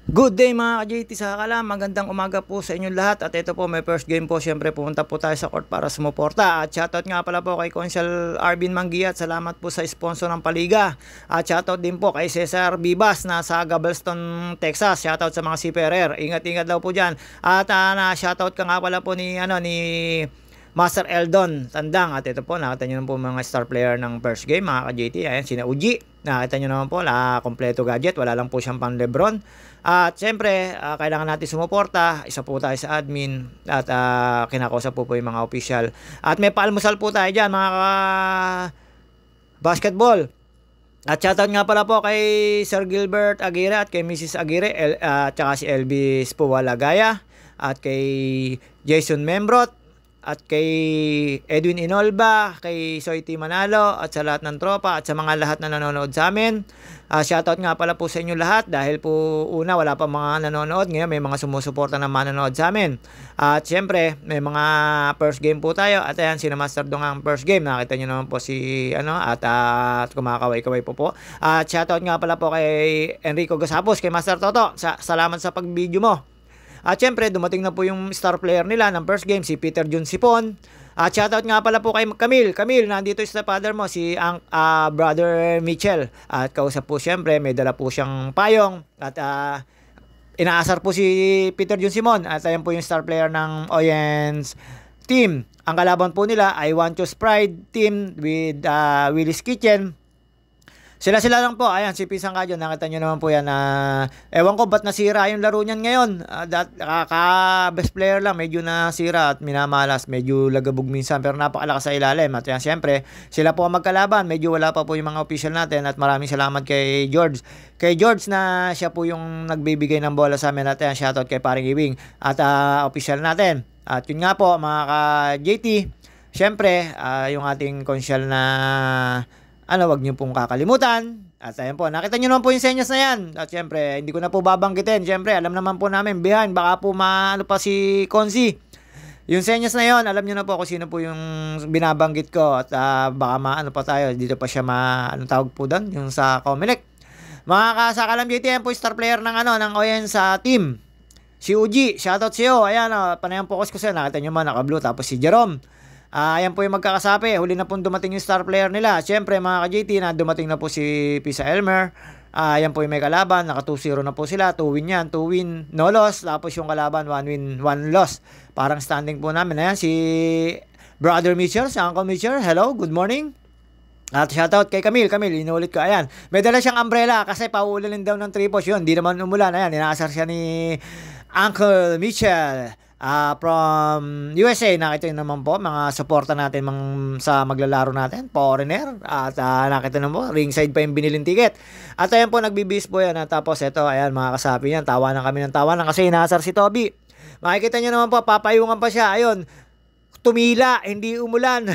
Good day mga ka-JT sa Kalam, magandang umaga po sa inyong lahat at ito po may first game po, syempre pumunta po tayo sa court para sumuporta at shoutout nga pala po kay Consul Arvin Mangia at salamat po sa sponsor ng Paliga at shoutout din po kay Cesar Bibas na sa Galveston, Texas. Shoutout sa mga CPRR, ingat-ingat daw po dyan at na shoutout ka nga pala po ni Master Eldon Tandang at ito po nakita nyo naman po mga star player ng first game mga ka-JT. Ayan sina Uji, nakita nyo naman po kompleto gadget, wala lang po siyang pang Lebron. At siyempre kailangan natin sumuporta, isa po tayo sa admin at kinakausap po yung mga official. At may paalmusal po tayo dyan mga basketball. At shoutout nga pala po kay Sir Gilbert Aguirre at kay Mrs. Aguirre at saka si Elvis Puwalagaya at kay Jason Membrot at kay Edwin Inolba, kay Soiti Manalo at sa lahat ng tropa at sa mga lahat na nanonood sa amin. Shoutout nga pala po sa inyo lahat dahil po una wala pa mga nanonood, ngayon may mga sumusuporta na manonood sa amin. At syempre may mga first game po tayo at ayan sina Master Dong ang first game. Nakita nyo naman po si at kumakaway-kaway po. At shoutout nga pala po kay Enrico Gasapos, kay Master Toto. Salamat sa pag-video mo. At syempre, dumating na po yung star player nila ng first game, si Peter Jun Sipon. At shoutout nga pala po kay Camille. Camille, nandito sa father mo, si Brother Mitchell. At kausap po syempre, may dala po siyang payong. At inaasar po si Peter Jun Simon. At ayan po yung star player ng Oyens team. Ang kalaban po nila ay One Choose Pride team with Willis Kitchen. Sila lang po. Ayan, si Pisang Kadyo. Nakita nyo naman po yan. Ewan ko ba't nasira yung laro niyan ngayon. Best player lang. Medyo nasira at minamalas. Medyo lagabog minsan. Pero napakalakas sa ilalim. At yan, siyempre, sila po ang magkalaban. Medyo wala pa po yung mga official natin. At maraming salamat kay George. Kay George na siya po yung nagbibigay ng bola sa amin. At yan, shoutout kay Paring Iwing. At official natin. At yun nga po, mga ka-JT. Siyempre, yung ating konsyal na wag niyo pong kakalimutan. At ayan po, nakita niyo naman po yung senyas na yan. At syempre, hindi ko na po babanggitin. Syempre, alam naman po namin, behind, baka po pa si Konzi. Yung senyas na yon, alam niyo na po kung sino po yung binabanggit ko. At baka pa tayo, dito pa siya tawag po doon, yung sa Comelec. Mga kasakalam JTM po, star player ng Oyen sa team. Si Uji, shoutout sa'yo. Ayan, panayang focus ko sa'yo. Nakita niyo man, naka-blue. Tapos si Jerome. Ayan po yung magkakasapi. Huli na po dumating yung star player nila. Siyempre mga ka-JT na dumating na po si Pisa Elmer. Ayan po yung may kalaban. Naka 2-0 na po sila. 2 win yan. 2 win, no loss. Tapos yung kalaban 1 win, 1 loss. Parang standing po namin. Ayan si Brother Mitchell, si Uncle Mitchell. Hello, good morning. At shoutout kay Camille. Camille, inuulit ko. Ayan. May dala siyang umbrella kasi pauulan daw ng 3 posts yun. Hindi naman umulan. Ayan, inaasar siya ni Uncle Mitchell. From USA, nakita nyo naman po mga suporta natin sa maglalaro natin, foreigner. At nakita nyo po, ringside pa yung biniling ticket. At ayan po, nagbibis po yan. At tapos ito, ayan mga kasapi yan, tawanan kami ng tawanan kasi inasar si Toby. Makikita nyo naman po, papayungan pa siya. Ayun, tumila, hindi umulan.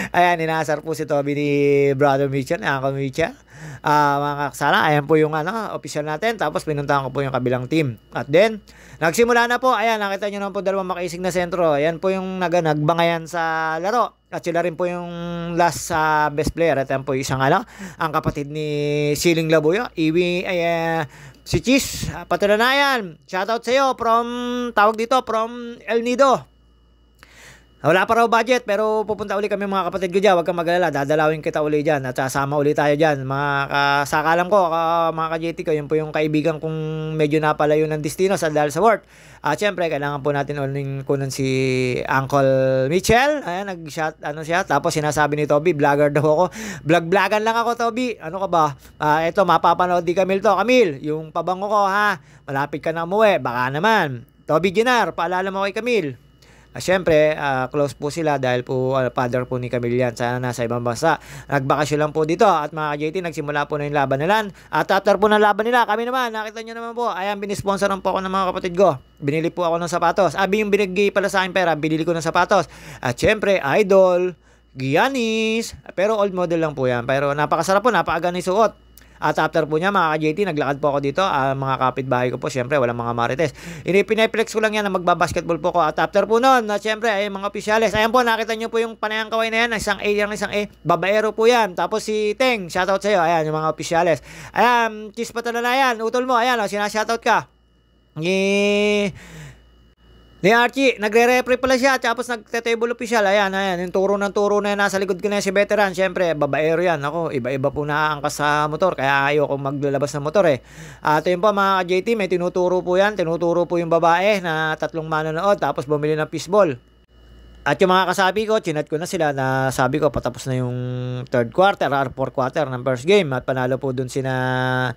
Ayan, inasar po si Toby ni Brother Mitchell, Uncle Mitchell. Mga kasala, ayan po yung official natin. Tapos pinuntahan ko po yung kabilang team. At then, nagsimula na po. Ayan, nakita nyo naman po dalawang makaisig na sentro. Ayan po yung nagbangayan sa laro. At sila rin po yung last best player. At ayan po yung isang ang kapatid ni Siling Labuyo. Si Cheese, Patranayan. Shoutout sa iyo from El Nido. Wala pa raw budget pero pupunta uli kami mga kapatid ko dyan. Huwag kang mag-alala, dadalawin kita uli dyan at sasama uli tayo dyan. Mga kasakalam ko, mga ka-JT ko, yun po yung kaibigan kong medyo napalayo ng destino dahil sa work. At syempre, kailangan po natin uling kunan si Uncle Mitchell. Ayan, nag-shot, siya. Tapos sinasabi ni Toby, vlogger daw ako. Vlog-vlogan lang ako, Toby. Ano ka ba? Ito, mapapanood di Camille to. Camille, yung pabango ko ha. Malapit ka na umuwi. Baka naman. Toby Ginar, paalala mo kay Camille. Siyempre, close po sila dahil po father po ni Camille yan. Sana nasa ibang bansa. Nagbakasyon lang po dito. At mga JT, nagsimula po na yung laban nila. At after po ng laban nila, kami naman, nakita nyo naman po, ayan, binisponsoran po ako ng mga kapatid ko. Binili po ako ng sapatos. Yung binigay pala sa akin pera, binili ko ng sapatos. At siyempre, Idol, Giannis. Pero old model lang po yan. Pero napakasarap po, napakaganda yung suot. At after po niya mga ka-JT, naglakad po ako dito. Mga kapitbahay ko po, syempre walang mga marites. Piniplex ko lang yan na magbabasketball po ko. At after po noon, na syempre ay mga opisyalis. Ayan po, nakita nyo po yung panayang kaway na yan, isang A lang, isang A. Babaero po yan. Tapos si Teng, shoutout sa'yo. Ayan, yung mga opisyalis. Ayan, cheese patalala yan. Utol mo, ayan, sinashoutout ka. Ni Archie, nagre-repre pala siya, tapos nagte-table official. Ayan, yung turo ng turo na yan, nasa likod ko na si veteran. Siyempre, babaero yan. Ako, iba-iba po naangkas sa motor, kaya ayoko maglalabas ng motor eh. At yun po mga JT, may tinuturo po yan. Tinuturo po yung babae na 3 manonood, tapos bumili ng fishball. At yung mga kasabi ko, chinat ko na sila na sabi ko, patapos na yung 3rd quarter or 4th quarter ng first game. At panalo po dun sila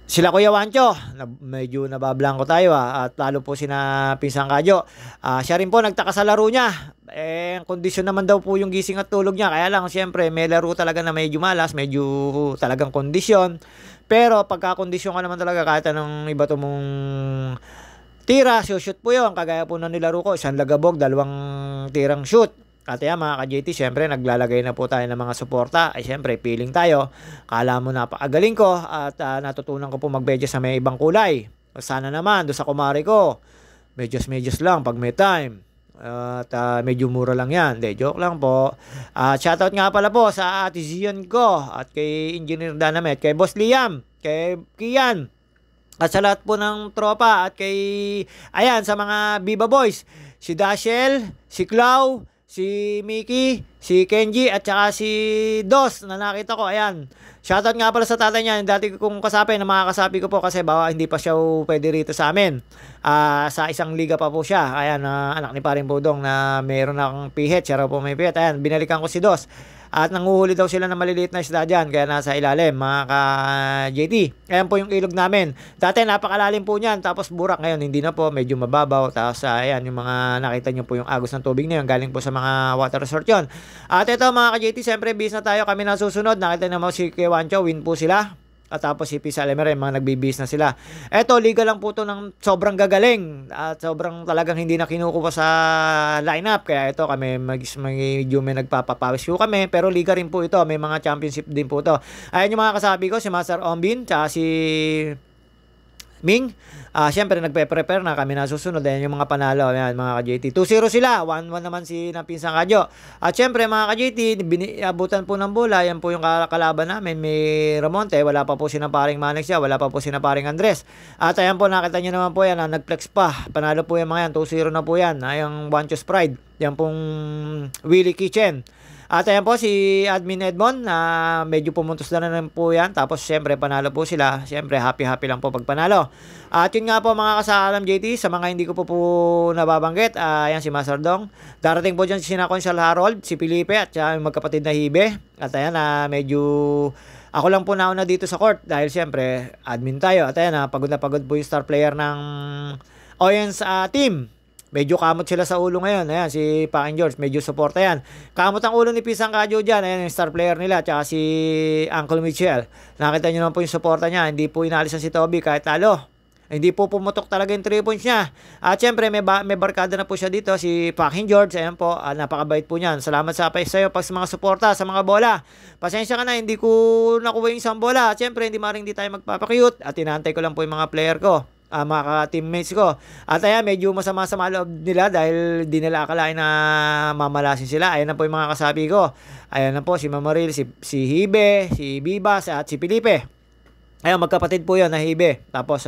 Kuya Wancho, medyo nabablangko tayo at lalo po sina Pinsang Kadyo. Siya rin po nagtaka sa laro niya. Ang kondisyon naman daw po yung gising at tulog niya. Kaya lang siyempre may laro talaga na medyo malas, medyo talagang kondisyon. Pero pagka-kondisyon ka naman talaga kahit anong iba to mong tira, shoot po yun. Kagaya po na nilaro ko, isang lagabog, 2 tirang shoot. At yan mga ka-JT, syempre naglalagay na po tayo ng mga suporta. Ay syempre, feeling tayo. Kala mo napakagaling ko at natutunan ko po magbedyas sa may ibang kulay. Sana naman, doon sa kumari ko, medyas lang pag may time. At medyo mura lang yan. De, joke lang po. Shoutout nga pala po sa Ate Zion ko at kay Engineer Danamet, kay Boss Liam, kay Kian. At sa lahat po ng tropa at kay, ayan, sa mga Viva Boys, si Dashel, si Clau, si Mickey, si Kenji, at saka si Dos na nakita ko. Ayan. Shoutout nga pala sa tatay niya. Dati kong kasapi na mga kasapi ko po kasi hindi pa siya pwede rito sa amin. Sa isang liga pa po siya. Ayan, anak ni Paring Budong na mayroon akong pihet. Siya raw po may pihet. Ayan, binalikan ko si Dos. At nanguhuli daw sila ng maliliit na isda dyan. Kaya nasa ilalim, mga ka-JT. Ayan po yung ilog namin. Dati napakalalim po niyan. Tapos burak ngayon. Hindi na po. Medyo mababaw. Tapos ayan, yung mga nakita nyo po yung agos ng tubig na yun. Galing po sa mga water resort yun. At ito mga ka-JT, siyempre bis na tayo. Kami na susunod. Nakita naman si Kewancho. Win po sila. At tapos si Pisa Alemere, mga nagbibis na sila. Eto, liga lang po to ng sobrang gagaling. At sobrang talagang hindi na kinukuha sa lineup. Kaya ito kami, medyo may nagpapapawis po kami. Pero liga rin po ito. May mga championship din po ito. Ayan yung mga kasabi ko, si Master Ombin, tsaka si Ming. Siyempre nagpe-prepare na kami na susunod. Ayan yung mga panalo. Ayan mga ka-JT. 2-0 sila. 1-1 naman si Pinsang Kadyo. At siyempre mga ka-JT, abutan po ng bola. Yan po yung kalaban namin. May Ramonte. Wala pa po sinaparing Manexia. Wala pa po sinaparing Andres. At ayan po, nakita nyo naman po yan. Nag-flex pa. Panalo po yung mga yan. 2-0 na po yan. Ayang Wancho's Pride. Yan pong Willie Kitchen. At ayan po si Admin Edmond na medyo pumuntos na rin po yan. Tapos syempre panalo po sila. Syempre happy lang po pag panalo. At yun nga po mga kasakalam JT, sa mga hindi ko po nababanggit, ayan si Master Dong. Darating po dyan si Sinakonsal Harold, si Felipe at yung magkapatid na Hibe. At ayan medyo ako lang po nauna dito sa court dahil syempre admin tayo. At ayan pagod na pagod po yung star player ng Oyens team. Medyo kamot sila sa ulo ngayon. Ayan, si Paking George, medyo suporta yan. Kamot ang ulo ni Pisang Kadyo dyan. Ayan, yung star player nila. Tsaka si Uncle Michelle. Nakita nyo naman po yung suporta niya. Hindi po inalisan si Toby kahit talo. Hindi po pumutok talaga yung 3 points niya. At syempre, may barkada na po siya dito. Si Paking George. Ayan po, napakabait po niyan. Salamat sa iyo sa mga suporta, sa mga bola. Pasensya ka na, hindi ko nakuha yung isang bola. At syempre, hindi tayo magpapakyut. At inaantay ko lang po yung mga player ko. Mga teammates ko. At ayan, medyo masama-sama loob nila dahil di nila akalain na mamalasin sila. Ayan na po yung mga kasabi ko. Ayan na po si Mamaril, si Hibe, si Bibas at si Felipe. Ayan, magkapatid po yan na Hibe. Tapos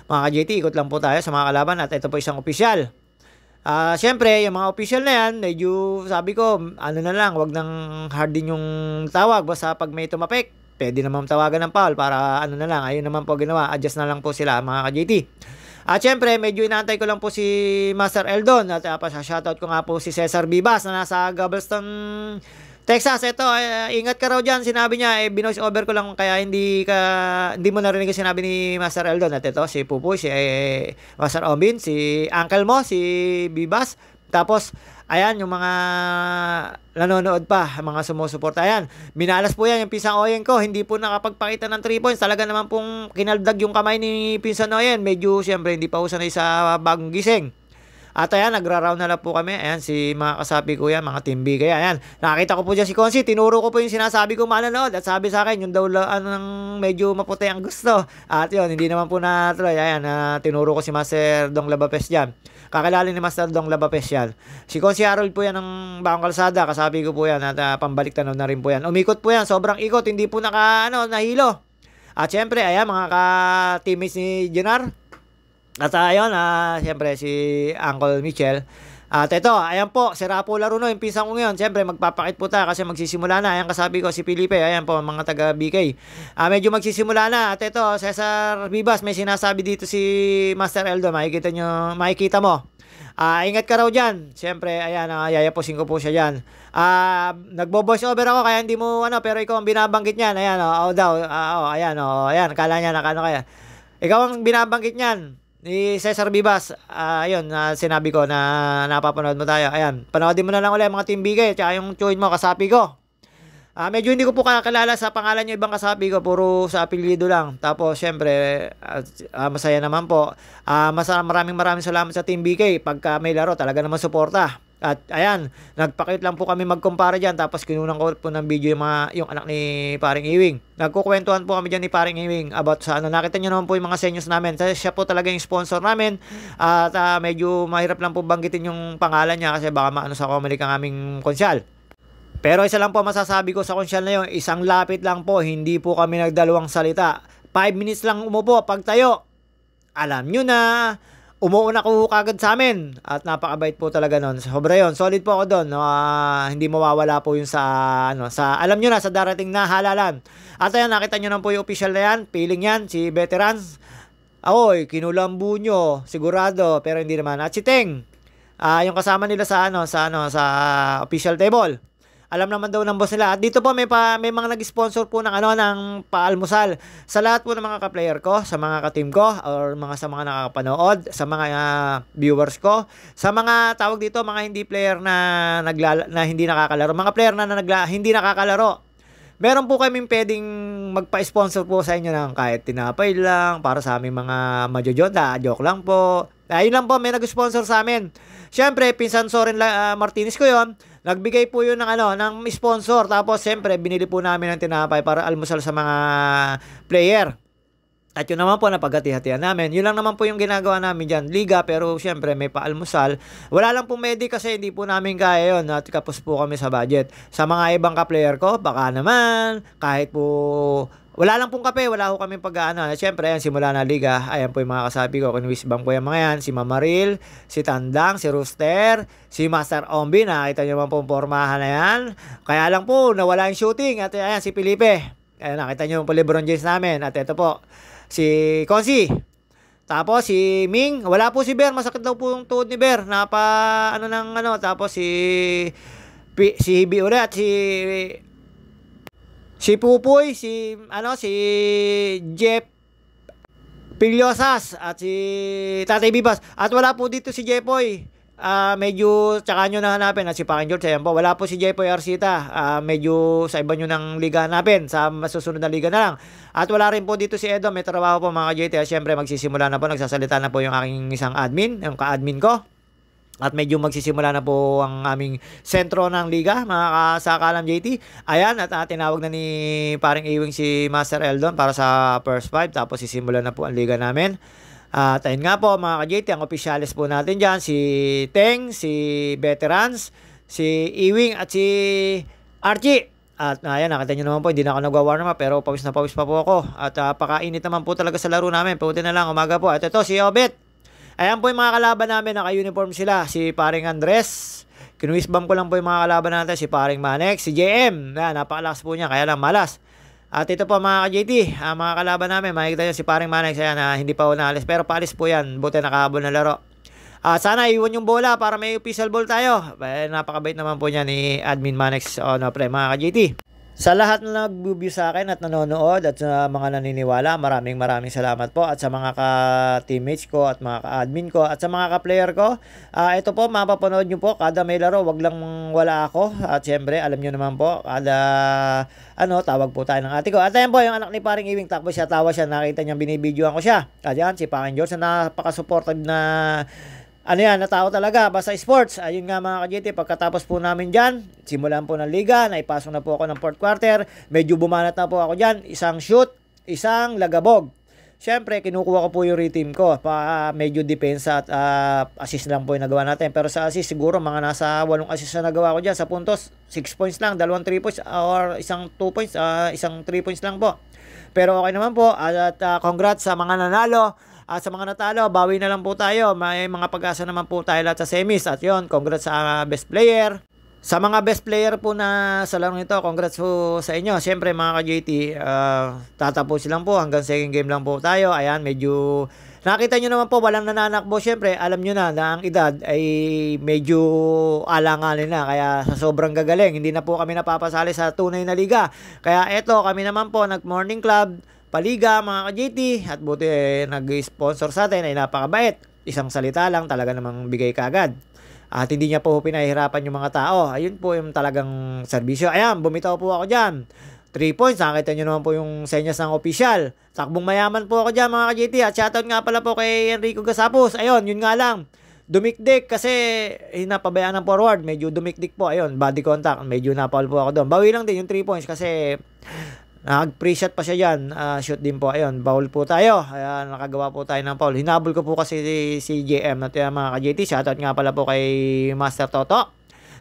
mga ka-JT, ikot lang po tayo sa mga kalaban at ito po isang opisyal. Siyempre, yung mga official na yan, medyo sabi ko, na lang, wag nang hard din yung tawag. Basta pag may tumapik, pwede naman tawagan ng foul para na lang. Ayun naman po ginawa. Adjust na lang po sila mga ka-JT. At syempre, medyo inaantay ko lang po si Master Eldon. At shoutout ko nga po si Cesar Bibas na nasa Galveston, Texas. Ito, ingat ka raw dyan. Sinabi niya, binoise over ko lang kaya hindi mo narinig yung sinabi ni Master Eldon. At ito, si Pupoy, si Master Ombin, si Uncle mo, si Bibas. Tapos, ayan, yung mga nanonood pa, mga sumusuporta. Ayan, minalas po yan yung Pinsang Oyen ko. Hindi po nakapagpakita ng 3 points. Talaga naman pong kinaldag yung kamay ni Pinsang Oyen. Medyo, siyempre, hindi pa usanay sa bagong gising. At ayan, nagra-round na lang po kami. Ayan, si mga kasabi ko yan, mga team B. Kaya ayan, nakita ko po dyan si Consi. Tinuro ko po yung sinasabi ko manonood. At sabi sa akin, yung daw medyo maputi ang gusto. At yun, hindi naman po natuloy. Ayan, tinuro ko si Master Dong Labapes dyan. Kakilala ni Master Dong Labapes yan. Si Consi Harold po yan ng Bakong Kalsada. Kasabi ko po yan. At pambalik tanaw na rin po yan. Umikot po yan. Sobrang ikot. Hindi po nahilo. At syempre, ayan, mga ka-teammates ni Jenar. At ayun, siyempre si Uncle Mitchell. At ito, ayan po, sira po laro no, yung pinsan ko ngayon. Siyempre, magpapakit po tayo kasi magsisimula na. Ayan, kasabi ko si Felipe, ayan po, mga taga BK. Medyo magsisimula na. At ito, Cesar Vivas, may sinasabi dito si Master Eldo. Makikita mo. Ingat ka raw dyan. Siyempre, ayan, yayapusin ko po siya dyan. Nagbo-voice over ako, kaya hindi mo, pero ikaw ang binabanggit niyan. Ayan, ayan, kala niya kaya. Ikaw ang binabanggit niyan. Ni Cesar Vivas, ayun, sinabi ko na napapanood mo tayo. Ayan, panoodin mo na lang ulit mga Team Bigay, tsaka yung join mo, kasapi ko. Medyo hindi ko po kakilala sa pangalan nyo, ibang kasapi ko, puro sa apelyido lang. Tapos, syempre, masaya naman po. Maraming salamat sa Team BK. Pagka may laro, talaga naman suporta. At ayan, nagpakit lang po kami magkumpara dyan. Tapos kinunan ko po ng video yung anak ni Paring Iwing. Nagkukwentuhan po kami dyan ni Paring Iwing about sa nakita nyo naman po yung mga senyos namin. Siya po talaga yung sponsor namin. At medyo mahirap lang po banggitin yung pangalan niya kasi baka maano sa Comelec ang aming konsyal. Pero isa lang po masasabi ko sa konsyal na yun, isang lapit lang po, hindi po kami nagdalawang salita. 5 minutes lang umupo, pagtayo. Alam nyo na, umuuna ko kagad sa amin. At napakabait po talaga nun. Sobra yun. Solid po ako doon. Hindi mawawala po yun alam nyo na, sa darating na halalan. At ayan, nakita nyo na po yung official na yan. Piling yan, si Veterans. Aoy, kinulambu nyo. Sigurado, pero hindi naman. At si Teng, yung kasama nila sa official table. Alam naman daw ng boss nila. At dito po may mga nag-sponsor po ng paalmusal. Sa lahat po ng mga ka-player ko, sa mga ka-team ko, or sa mga nakakapanood, sa mga viewers ko, sa mga tawag dito, mga hindi player na hindi nakakalaro, mga player na hindi nakakalaro. Meron po kaming pwedeng magpa-sponsor po sa inyo ng kahit tinapay lang, para sa aming mga majojoda, joke lang po. Ayun lang po, may nag-sponsor sa amin. Siyempre, pinsan Soren Martinez ko yon. Nagbigay po yun ng sponsor. Tapos, siyempre, binili po namin ng tinapay para almusal sa mga player. At yun naman po, napaghati-hatian namin. Yun lang naman po yung ginagawa namin dyan. Liga, pero siyempre, may paalmusal. Wala lang po medic kasi hindi po namin kaya yun. At kapos po kami sa budget. Sa mga ibang ka-player ko, baka naman, kahit po wala lang pong kape, wala ko kami pag-aano. Siyempre, ayan, simula na liga. Ayan po yung mga kasabi ko. Kinuwisbang po yung mga yan. Si Mamaril, si Tandang, si Rooster, si Master Ombi. Nakita nyo naman po pormahan na yan. Kaya lang po, nawala yung shooting. At ayan, si Felipe. Ayan, nakita nyo po LeBron James namin. At ito po, si Consi. Tapos si Ming. Wala po si Bear. Masakit daw po yung tuhod ni Bear. Tapos si Hibi ulit. At si Pupoy, si Jeff Pilyosas at si Tatay Bibas. At wala po dito si Jepoy. Medyo tsaka nyo na hanapin. At si Paking George, ayan po. Wala po si Jepoy Arcita. Medyo sa iba nyo ng liga hanapin. Sa masusunod na liga na lang. At wala rin po dito si Edo. May trabaho po mga JT. Siyempre magsisimula na po. Nagsasalita na po yung aking isang admin. Yung ka-admin ko. At medyo magsisimula na po ang aming sentro ng liga, mga kasakalam JT. Ayan, at tinawag na ni Paring Iwing si Master Eldon para sa first 5. Tapos sisimula na po ang liga namin. At ayun nga po mga ka-JT, ang opisyalis po natin dyan, si Teng, si Veterans, si Iwing at si Archie. At ayan, nakita nyo naman po, hindi na ako nagwa-warm up, pero pawis na pawis pa po ako. At pakainit naman po talaga sa laro namin. Puti na lang, umaga po. At ito, si Obet. Ayan po yung mga kalaban namin, naka-uniform sila. Si Paring Andres, kinuwisbam ko lang po yung mga kalaban natin. Si Paring Manek, si JM, napakalakas po niya, kaya lang malas. At ito po mga ka-JT, mga kalaban namin, makikita nyo si Paring Manek, hindi pa naalis, pero paalis po yan, buti nakahabol na laro. Sana iwan yung bola para may official ball tayo. Napakabait naman po niya ni Admin Manex, mga ka-JT. Sa lahat na nag-view sa akin at nanonood at sa mga naniniwala, maraming salamat po. At sa mga ka-teammates ko at mga ka-admin ko at sa mga ka-player ko, ito po, mapapanood nyo po, kada may laro, wag lang wala ako. At syempre, alam nyo naman po, kada tawag po tayo ng ate ko. At ayan po, yung anak ni Paring Iwing, takbo siya, tawa siya, nakita niya, binibidyoan ko siya. At yan, si Paring George na napaka-supportive na ano yan, natao talaga, basta sports. Ayun nga mga ka-JT, pagkatapos po namin dyan, simulan po ng liga, naipasok na po ako ng fourth quarter, medyo bumanat na po ako dyan, isang shoot, isang lagabog. Siyempre, kinukuha ko po yung reteam ko. Medyo depensa at assist lang po yung nagawa natin. Pero sa assist, siguro mga nasa 8 assist na nagawa ko dyan. Sa puntos, 6 points lang, 2 3 points, or isang 2 points, isang 3 points lang po. Pero okay naman po. At congrats sa mga nanalo. At sa mga natalo, bawi na lang po tayo. May mga pag-asa naman po tayo lahat sa semis. At yun, congrats sa best player. Sa mga best player po na sa larong ito, congrats po sa inyo. Siyempre mga ka-JT, tatapusin lang po. Hanggang second game lang po tayo. Ayan, medyo nakita nyo naman po, walang nananakbo. Siyempre, alam nyo na ang edad ay medyo alanganin na. Kaya sa sobrang gagaling, hindi na po kami napapasali sa tunay na liga. Kaya eto, kami naman po, nag-morning club, paliga, mga ka-JT. At buti nag-sponsor sa atin ay napakabait. Isang salita lang, talaga namang bigay kagad. At hindi niya po pinahihirapan yung mga tao. Ayun po yung talagang serbisyo. Ayan, bumitaw po ako dyan. 3 points. Nakita nyo naman po yung senyas ng official. Takbong mayaman po ako dyan mga ka-JT. At shoutout nga pala po kay Enrico Gasapos. Ayun, yun nga lang. Dumikdik kasi napabayaan ng forward. Medyo dumikdik po. Ayun, body contact. Medyo napawal po ako doon. Bawi lang din yung 3 points kasi nag-pre-shot pa siya dyan. Shoot din po. Ayun, foul po tayo. Ayan, nakagawa po tayo ng foul. Hinabol ko po kasi si JM na mga ka-JT. Shoutout nga pala po kay Master Toto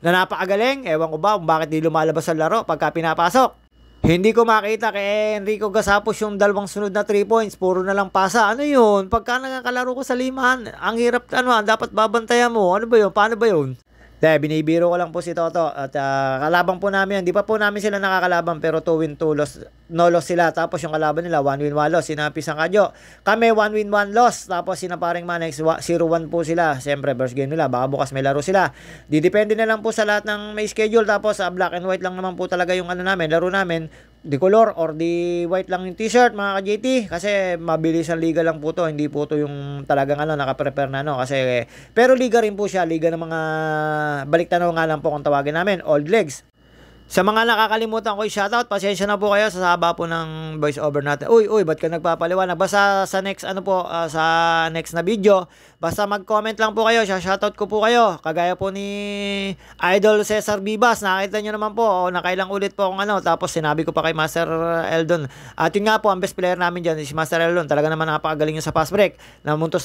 na napakagaling. Ewan ko ba kung bakit di lumalabas sa laro pagka pinapasok. Hindi ko makita kay Enrico Gasapos yung dalawang sunod na 3 points. Puro na lang pasa. Ano yun? Pagka nakakalaro ko sa limahan, ang hirap, dapat babantayan mo. Ano ba yun? Paano ba yun? Dahil binibiro ko lang po si Toto at kalabang po namin, di pa po namin sila nakakalaban pero 2 win 2 loss, no loss sila. Tapos yung kalaban nila 1 win 1 loss, sina Pisang Kadyo. Kami 1 win 1 loss, tapos sina Paring Manex 0-1 po sila. Siyempre first game nila, baka bukas may laro sila. Didepende na lang po sa lahat ng may schedule. Tapos black and white lang naman po talaga yung namin, laro namin. Di color or di white lang yung t-shirt mga ka-JT kasi mabilis ang liga lang po to, hindi po to yung talagang naka-prepare na kasi pero liga rin po siya, liga ng mga baliktanaw nga lang po kung tawagin namin, old legs. Sa mga nakakalimutan ko i-shoutout, pasensya na po kayo sa haba po ng voice over natin. Uy, ba't ka nagpapaliwanag? Basta sa next sa next na video, basta mag-comment lang po kayo, shoutout ko po kayo. Kagaya po ni Idol Cesar Vivas, nakita nyo naman po, nakailang ulit po akong tapos sinabi ko pa kay Master Eldon. At yun nga po, ang best player namin dyan, si Master Eldon, talaga naman napakagaling yun sa fast break. Namuntos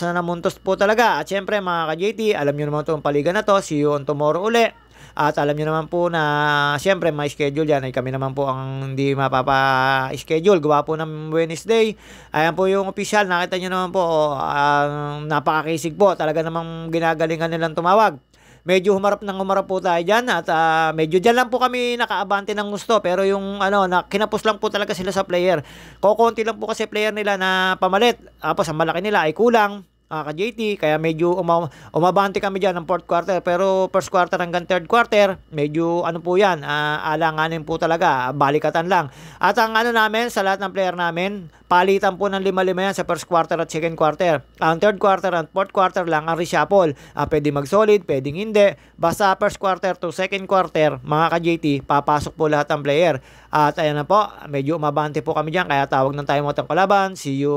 po talaga. At syempre mga ka-JT, alam nyo naman itong paliga na to, see you on tomorrow uli. At alam niyo naman po na siyempre may schedule yan ay kami naman po ang hindi mapapa-schedule. Gawa po ng Wednesday. Ayan po yung official. Nakita niyo naman po napakakisig po. Talaga namang ginagalingan nilang tumawag. Medyo humarap po tayo dyan at medyo dyan lang po kami nakaabante ng gusto pero yung kinapos lang po talaga sila sa player. Kokonti lang po kasi player nila na pamalit. Tapos ang malaki nila ay kulang. Ka-JT, kaya medyo umabante kami dyan ng fourth quarter pero first quarter hanggang third quarter medyo po yan, alanganin po talaga, balikatan lang. At ang namin sa lahat ng player namin, palitan po ng 5-5 yan sa first quarter at second quarter. Ang third quarter at fourth quarter lang ang reshuffle. Pwede mag-solid, pwedeng hindi. Basta first quarter to second quarter, mga ka-JT, papasok po lahat ng player. At ayan na po, medyo umabante po kami dyan kaya tawag ng tayo mo itong kalaban. See you.